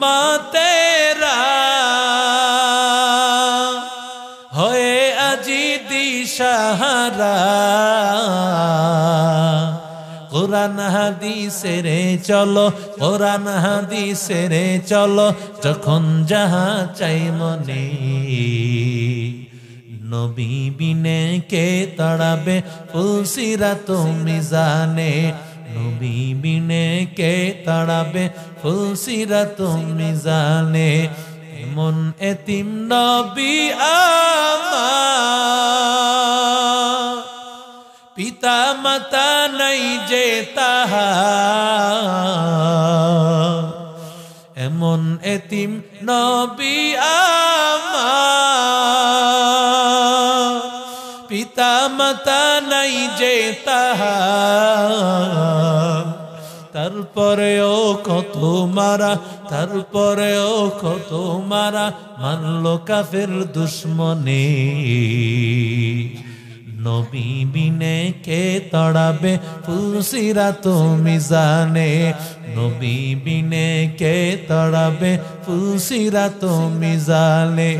উম্মতেরা হয়ে আজি দিশাহারা কোরআন হাদিসের চলো কোরআন হাদিসের চলো যখন যাহা চাই মনে নবী বিনে কে তাড়াবে ফুলসিরাত মিজানে নবী বিনে কে তাড়াবে ফুলসিরাত মিজানে এমন এতিম নবী আমার পিতা মাতা নাই যে তাহার এমন এতিম নবী আমার পিতা মাতা নাই যে তাহার তারপরেও কত মারা তারপরেও কত মারা মানলো কাফের দুশ্মনে নবী বিনে কে তাড়াবে ফুলসিরাত মিজানে নবী বিনে কে তাড়াবে ফুলসিরাত মিজানে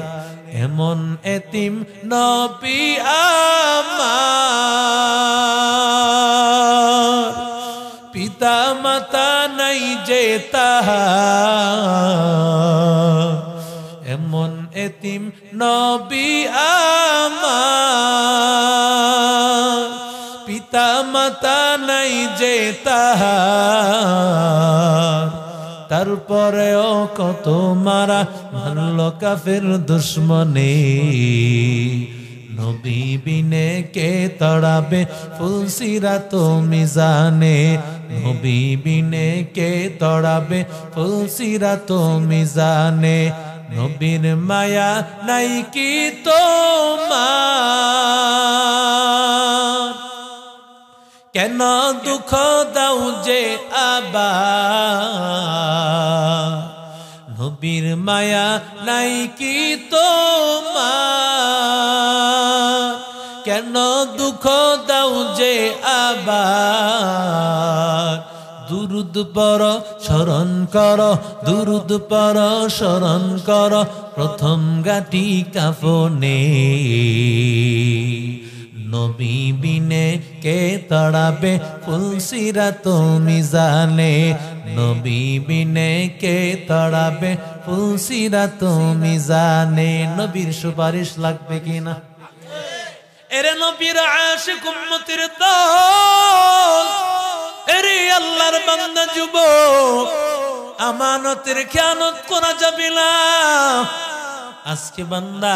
এমন এতিম নবী আমার পিতা মাতা নাই যে তাহার এমন এতিম নবী আমার পিতা মাতা নাই যে তাহার তারপরেও কত মারা মানলো কাফের দুশ্মনে নবী বিনে কে তাড়াবে ফুলসিরাত মিজানে নবী বিনে কে তাড়াবে ফুলসিরাত মিজানে নবীর মায়া নাই কি তোমার কেন দুঃখ দাও যে আবার নবীর মায়া নাই কি তোমার কেন দুঃখ দাও যে আবার দুরুদ পর স্মরণ কর দুরুদ পর স্মরণ কর প্রথম গাটি কাফনে নবী বিনে কে তাড়াবে ফুলসিরাত মিজানে নবী বিনে কে তাড়াবে ফুলসিরাত মিজানে নবীর সুপারিশ লাগবে কিনা এরে নবীর আশিক উম্মতের দল এরে আল্লাহর বান্দা যুবক আমানতের খেয়ানত করা যাবে না আজকে বান্দা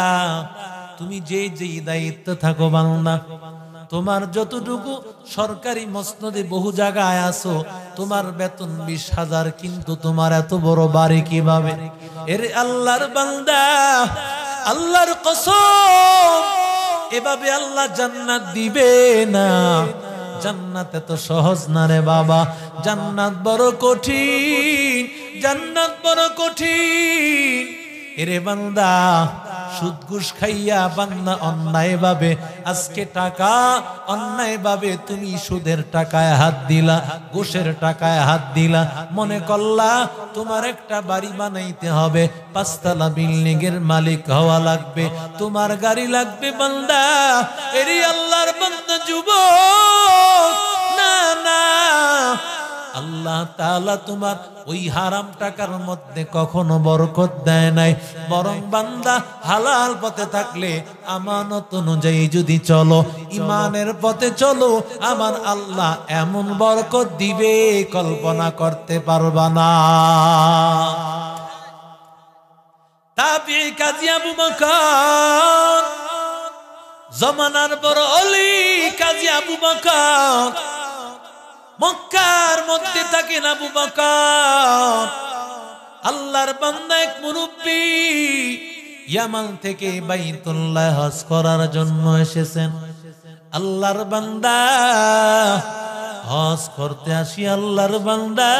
তুমি যে দায়িত্ব থাকো বান্দা তোমার যতটুকু সরকারি মসনদে বহু জায়গায় আছো তোমার বেতন 20,000 কিন্তু তোমার এত বড় বাড়ি কিভাবে এরে আল্লাহর বান্দা আল্লাহর কসম এভাবে আল্লাহ জান্নাত দিবে না জান্নাত এত সহজ না রে বাবা জান্নাত বড় কঠিন জান্নাত বড় কঠিন এরে বান্দা সুদ ঘুষ খাইয়া বান্দা অন্যায় ভাবে আজকে টাকা অন্যায় ভাবে তুমি সুদের টাকায় হাত দিলা ঘুষের টাকায় হাত দিলা মনে করলা তোমার একটা বাড়ি বানাইতে হবে 5 তলা বিল্ডিং এর মালিক হওয়া লাগবে তোমার গাড়ি লাগবে বান্দা এরি আল্লাহর বান্দা যুবক না না আল্লাহ তাআলা তোমার ওই হারাম টাকার মধ্যে কখনো বরকত দেয় নাই বরং বান্দা হালাল পথে থাকলে আমানত অনুযায়ী যদি চলো ঈমানের পথে চলো আমার আল্লাহ এমন বরকত দিবে কল্পনা করতে পারবা না তাবিঈ কাজী আবু বকর জামানার বড় ওলি কাজী আবু বকর মক্কার মধ্যে থাকেন আবু বকর আল্লাহর বান্দা এক মুরব্বি ইয়ামান থেকে বাইতুল্লাহ হজ করার জন্য এসেছেন আল্লাহর বান্দা হজ করতে আসি আল্লাহর বান্দা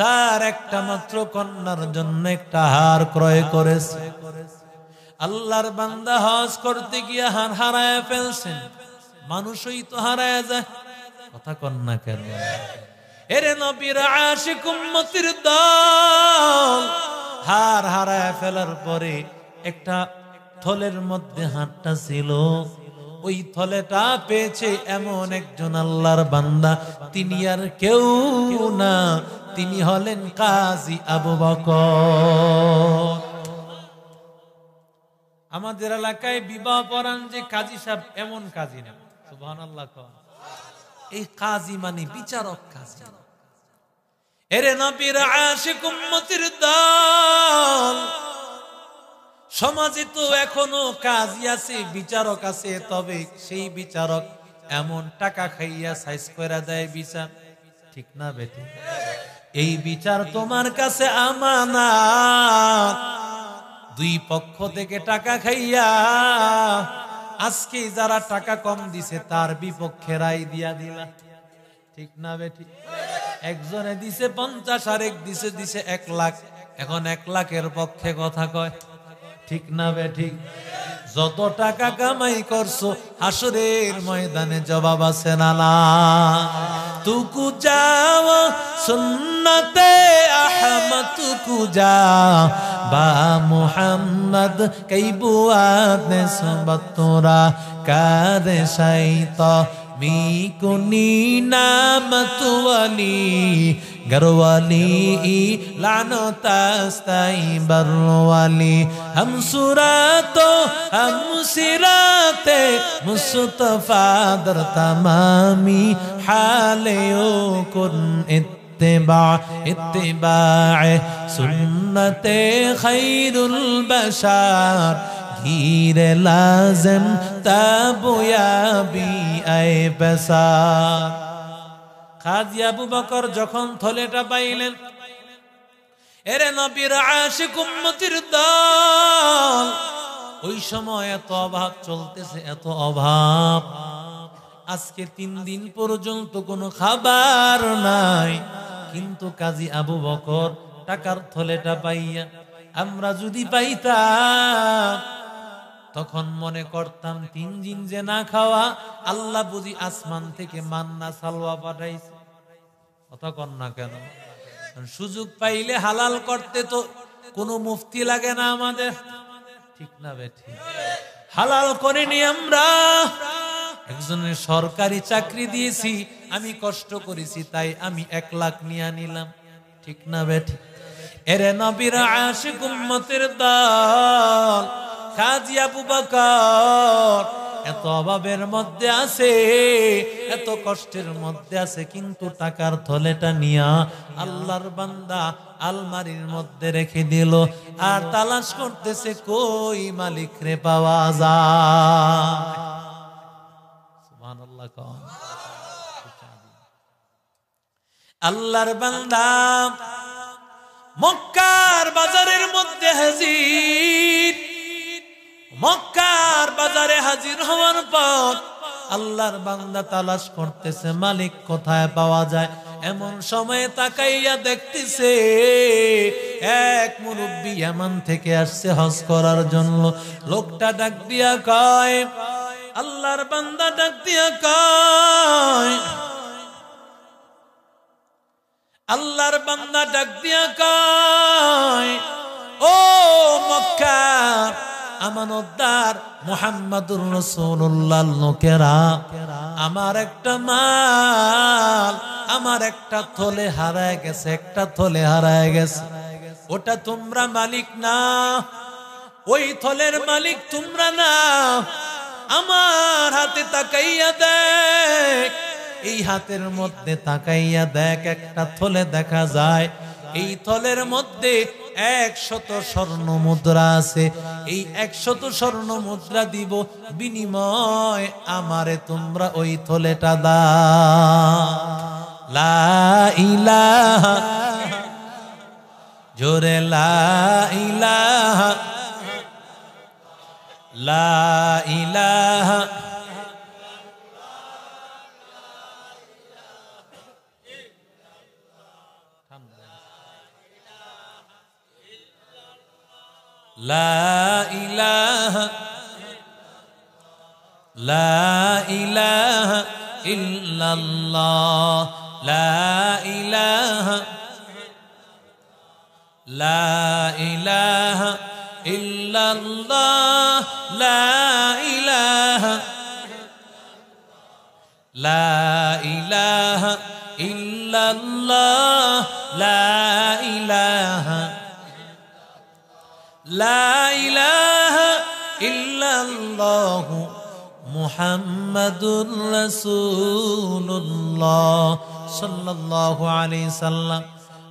তার একটা মাত্র কন্যার জন্য একটা হার ক্রয় করেছে আল্লাহর বান্দা হজ করতে গিয়ে হার হারায় ফেলছেন মানুষই তো হারায় যায় কথা কন না কেন এরে নবীর আশিক উম্মতির দল, হার হারায় ফেলার পরে একটা থলের মধ্যে হাতটা ছিল, ওই থলেটা পেয়েছে এমন একজন আল্লাহর বান্দা, তিনি আর কেউ না, তিনি হলেন কাজী আবু বকর। আমাদের এলাকায় বিবাহ পড়ান যে কাজী সাহেব, এমন কাজী না, সুবহানাল্লাহ। এই কাজী মানে বিচারক কাজী। এরে নবীর আশিক উম্মতির দল, সমাজে তো এখনো কাজী আছে, বিচারক আছে, তবে সেই বিচারক এমন টাকা খাইয়া সাইজ করে দেয় বিচার, ঠিক না বেটি? এই বিচার তোমার কাছে আমানত, দুই পক্ষ থেকে টাকা খাইয়া আজকে যারা টাকা কম দিছে তার বিপক্ষে রায় দিয়া দিলা, ঠিক না বেটি? একজনে দিছে 50, আরেক দিছে 1 লাখ, এখন 1 লাখের পক্ষে কথা কয়, ঠিক না বেটি? যত টাকা কামাই করছো হাসরের ময়দানে জবাব আছে না না? তুকু যাও সুন্নতে আহমদ, তুকু যা বা মুহাম্মদ কই বুয়াত নে সুবতরা কাদে শাইতা মি কুনি নামত ওয়ালি গরওয়ালি লানতাস্তাই বরওয়ালি हम सुरातो हम सिराते मुस्तफा दर तमामी हाले ओ कुन इत्तिबा सुन्नते खैरुल बशर घीरे लाज़िम ताबुयाबी आए बसार। কাজী আবু বকর যখন থলেটা পাইলেন, এরে নবীর আশিক উম্মতির দল, ওই সময় এত অভাব চলতেছে, এত অভাব, আজকে 3 দিন পর্যন্ত কোনো খাবার নাই, কিন্তু কাজী আবু বকর টাকার থলেটা পাইয়া, আমরা যদি পাইতাম তখন মনে করতাম 3 দিন যে না খাওয়া, আল্লাহ বুঝি আসমান থেকে মান্না সালওয়া পাঠাইছে। কথা কন না কেন? সুযোগ পাইলে হালাল করতে তো কোনো মুফতি লাগে না আমাদের, ঠিক না বেঠি? হালাল করিনি আমরা, একজনের সরকারি চাকরি দিয়েছি, আমি কষ্ট করেছি তাই আমি 1 লাখ নিয়ে নিলাম, ঠিক না বেঠি? এরে নবীর আশিক উম্মতের দল, কাজী আবু বকর এত অভাবের মধ্যে আছে, এত কষ্টের মধ্যে আছে, কিন্তু টাকার থলেটা নিয়া আল্লাহর বান্দা আলমারির মধ্যে রেখে দিল, আর তালাশ করতেছে কই মালিক রে পাওয়া যায়। সুবহানাল্লাহ। আল্লাহর বান্দা মক্কার বাজারের মধ্যে হাজির, মক্কার বাজারে হাজির হওয়ার পর আল্লাহর বান্দা তালাশ করতেছে মালিক কোথায় পাওয়া যায়। এমন সময়ে তাকাইয়া দেখতেছে এক মুরব্বী ইয়ামান থেকে আসছে হজ করার জন্য। লোকটা ডাক দিয়া কয়, আল্লাহর বান্দা ডাক দিয়া কয়, আল্লাহর বান্দা ডাক দিয়া কয়, ও মক্কা আমানতদার মুহাম্মাদুর রাসূলুল্লাহর লোকেরা, আমার একটা মাল, আমার একটা থলে হারায় গেছে, একটা থলে হারায় গেছে, ওটা তোমরা মালিক না, ওই থলের মালিক তোমরা না। আমার হাতে তাকাইয়া দেখ, এই হাতের মধ্যে তাকাইয়া দেখ, একটা থলে দেখা যায়, এই থলের মধ্যে 100 স্বর্ণ মুদ্রা আছে, এই 100 স্বর্ণ মুদ্রা দিব, বিনিময় আমারে তোমরা ওই থলেটা দাও। লা ইলাহা, জোরে লা ইলাহা, লা ইলাহা, লা ইলাহা, লা ইলাহা ইল্লাল্লাহ, লা ইলাহা লা ইলাহা ইল্লাল্লাহ লা ইলাহা লা ইলাহা ইল্লাল্লাহ লা ইলাহা লা ইলাহা ইল্লাল্লাহ মুহাম্মাদুর রাসূলুল্লাহ সাল্লাল্লাহু আলাইহি সাল্লাম।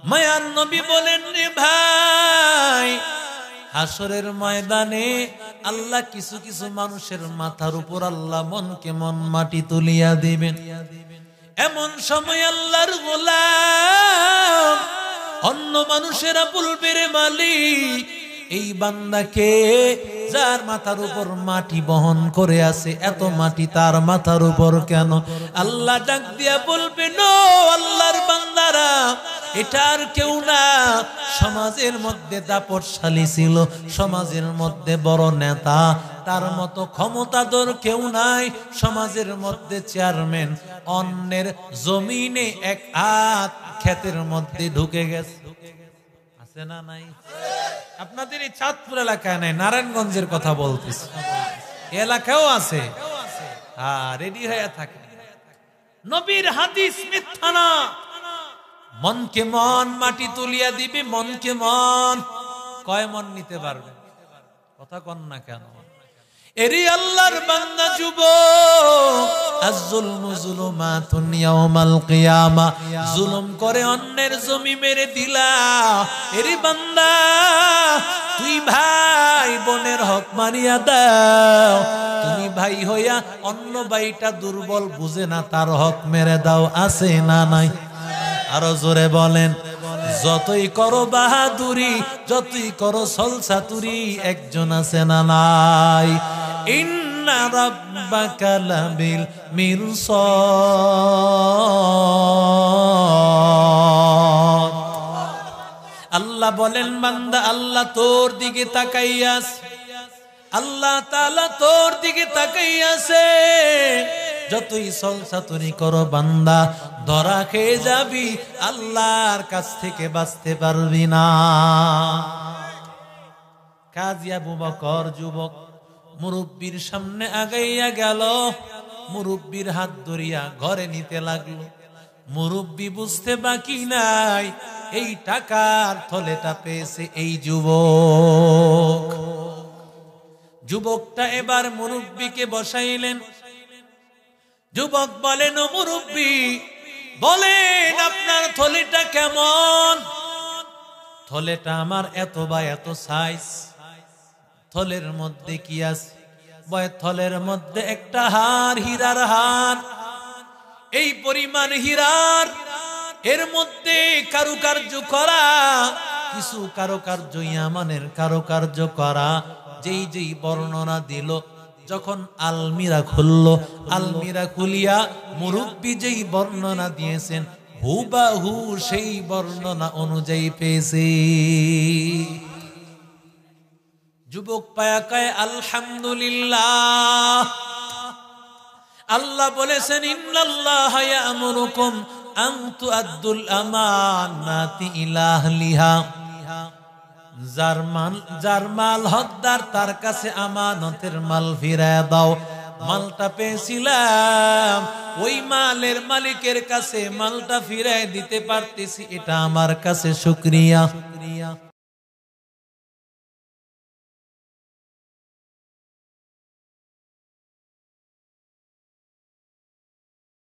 মায়ার নবী বলেন, রে ভাই, হাসরের ময়দানে আল্লাহ কিছু কিছু মানুষের মাথার উপর আল্লাহ মনকে মন মাটি তুলিয়া দিবেন। এমন সময় আল্লাহর গোলাম অন্য মানুষেরা বলবে, রে মালিক, এই বান্দাকে যার মাথার উপর মাটি বহন করে আছে, এত মাটি তার মাথার উপর কেন? আল্লাহ ডাক দিয়া বলবে, নো আল্লাহর বান্দারা, এটা আর কেউ না, সমাজের মধ্যে দাপটশালী ছিল, সমাজের মধ্যে বড় নেতা, তার মতো ক্ষমতাধর কেউ নাই, সমাজের মধ্যে চেয়ারম্যান, অন্যের জমিনে এক হাত ক্ষেতের মধ্যে ঢুকে গেছে। আছে না নাই? আপনাদের এই চাঁদপুর এলাকায় নাই, নারায়ণগঞ্জের কথা বলতেছি, এলাকাও আছে। রেডি হয়ে থাকে। নবীর হাদিস মিথ্যা না। মনকে মন মাটি তুলিয়া দিবে, মনকে মন। কয় মন নিতে পারবে? কথা কন না কেন? এরি আল্লাহর বান্দা যুবক, আয-যুলমু যুলুমাতুন ইয়াউমাল কিয়ামা, জুলুম করে অন্যের জমি মেরে দিলা। এরি বান্দা, তুই ভাই বোনের হক মারিয়া দাও। তুমি ভাই হইয়া অন্য ভাইটা দুর্বল বুঝে না, তার হক মেরে দাও। আছে না নাই? আরো জোরে বলেন। যতই করো বাহাদুরি, যতই করো সলসাতুরি, একজন আছে না নাই? ইন্না রাব্বাকা লাবিল মিরসাদ। আল্লাহ বলেন, বান্দা আল্লাহ তোর দিকে তাকাইয়াস, আল্লাহ তাআলা তোর দিকে তাকাইয়াছে। যতই সলসাতুরি করো বান্দা, ধরা খেয়ে যাবি, আল্লাহর কাছ থেকে বাঁচতে পারবি না। কাজী আবু বকর যুবক মুরব্বির সামনে আগাইয়া গেল, মুরব্বির হাত ধরিয়া ঘরে নিতে লাগলো। মুরব্বি বুঝতে বাকি নাই, এই টাকার থলেটা পেয়েছে এই যুবক। যুবকটা এবার মুরব্বিকে বসাইলেন। যুবক বলেন, ও মুরব্বি, বলেন আপনার থলেটা কেমন? থলেটা আমার এত বা এত সাইজ। থলের মধ্যে কি আছে? বয় থলের মধ্যে একটা হার, হীরার হার। এই পরিমাণ হীরার, এর মধ্যে কারুকার্য করা, কিছু কারুকার্য ইয়ামানের কারুকার্য করা। যেই যেই বর্ণনা দিল, যখন আলমিরা খুললো, আলমিরা খুলিয়া মুরব্বি যেই বর্ণনা দিয়েছেন, হুবাহু সেই বর্ণনা অনুযায়ী পেয়েছে। যুবক পায়া কয়, আলহামদুলিল্লাহ। আল্লাহ বলেছেন, ইন্নাল্লাহা ইয়া'মুরুকুম আন তু'আদ্দুল আমানাতি ইলা আহলিহা। যার মাল হকদার, তার কাছে আমানতের মাল ফিরায় দাও। মালটা পেয়েছিলাম, ওই মালের মালিকের কাছে মালটা ফিরায় দিতে পারতেছি, এটা আমার কাছে শুকরিয়া।